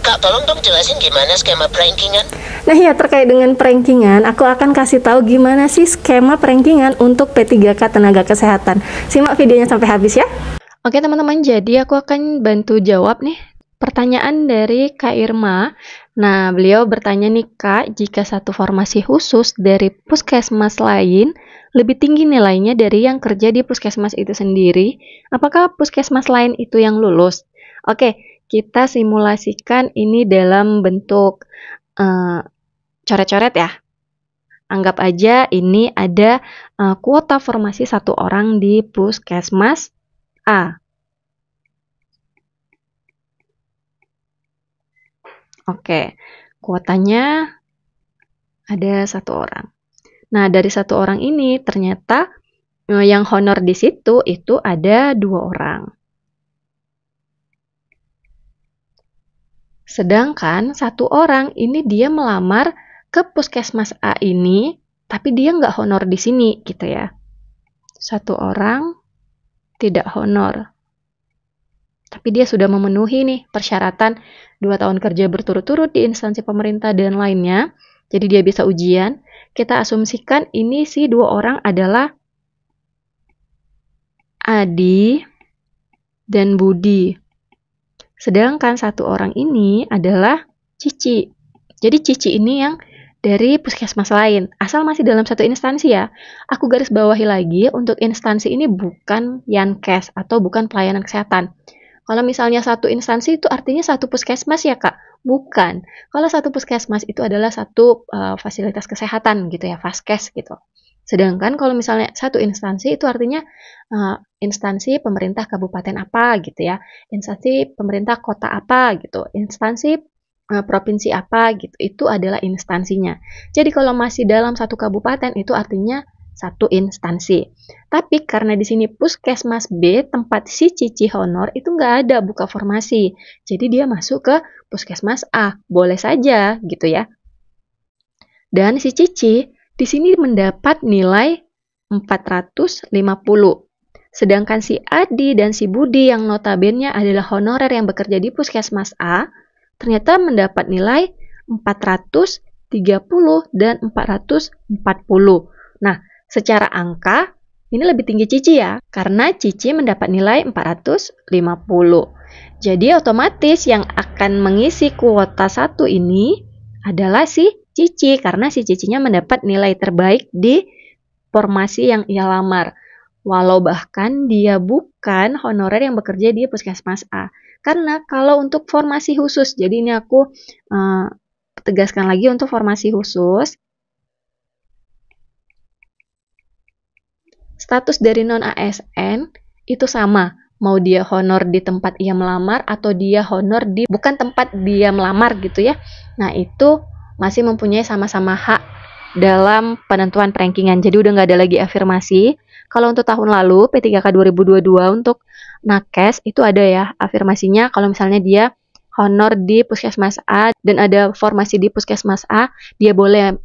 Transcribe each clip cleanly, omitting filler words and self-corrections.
Kak, tolong dong jelasin gimana skema prankingan. Nah ya, terkait dengan prankingan, aku akan kasih tahu gimana sih skema prankingan untuk P3K Tenaga Kesehatan. Simak videonya sampai habis ya. Oke teman-teman, jadi aku akan bantu jawab nih pertanyaan dari Kak Irma. Nah, beliau bertanya nih Kak, jika satu formasi khusus dari puskesmas lain lebih tinggi nilainya dari yang kerja di puskesmas itu sendiri, apakah puskesmas lain itu yang lulus? Oke, kita simulasikan ini dalam bentuk coret-coret ya. Anggap aja ini ada kuota formasi satu orang di puskesmas A. Oke, kuotanya ada satu orang. Nah, dari satu orang ini ternyata yang honor di situ itu ada 2 orang. Sedangkan 1 orang ini dia melamar ke puskesmas A ini, tapi dia nggak honor di sini gitu ya. 1 orang tidak honor. Tapi dia sudah memenuhi nih persyaratan 2 tahun kerja berturut-turut di instansi pemerintah dan lainnya. Jadi dia bisa ujian. Kita asumsikan ini si 2 orang adalah Adi dan Budi. Sedangkan 1 orang ini adalah Cici. Jadi Cici ini yang dari puskesmas lain. Asal masih dalam satu instansi ya. Aku garis bawahi lagi, untuk instansi ini bukan Yankes atau bukan pelayanan kesehatan. Kalau misalnya satu instansi itu artinya satu puskesmas ya Kak? Bukan. Kalau satu puskesmas itu adalah satu fasilitas kesehatan gitu ya, Vaskes gitu. Sedangkan kalau misalnya satu instansi itu artinya instansi pemerintah kabupaten apa gitu ya, instansi pemerintah kota apa gitu, instansi provinsi apa gitu, itu adalah instansinya. Jadi kalau masih dalam satu kabupaten itu artinya satu instansi. Tapi karena di sini puskesmas B tempat si Cici honor itu nggak ada buka formasi. Jadi dia masuk ke puskesmas A, boleh saja gitu ya. Dan si Cici di sini mendapat nilai 450. Sedangkan si Adi dan si Budi yang notabene adalah honorer yang bekerja di puskesmas A, ternyata mendapat nilai 430 dan 440. Nah, secara angka, ini lebih tinggi Cici ya, karena Cici mendapat nilai 450. Jadi otomatis yang akan mengisi kuota 1 ini adalah si Cici, karena si Cicinya mendapat nilai terbaik di formasi yang ia lamar. Walau bahkan dia bukan honorer yang bekerja di puskesmas A. Karena kalau untuk formasi khusus, jadi ini aku tegaskan lagi untuk formasi khusus, status dari non-ASN itu sama, mau dia honor di tempat ia melamar atau dia honor di bukan tempat dia melamar gitu ya. Nah, itu masih mempunyai sama-sama hak dalam penentuan rankingan. Jadi udah nggak ada lagi afirmasi. Kalau untuk tahun lalu, P3K 2022 untuk nakes itu ada ya afirmasinya. Kalau misalnya dia honor di puskesmas A dan ada formasi di puskesmas A, dia boleh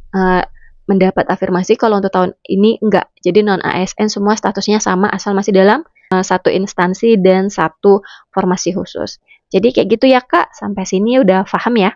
mendapat afirmasi. Kalau untuk tahun ini enggak. Jadi non-ASN semua statusnya sama asal masih dalam satu instansi dan satu formasi khusus. Jadi kayak gitu ya Kak. Sampai sini udah paham ya?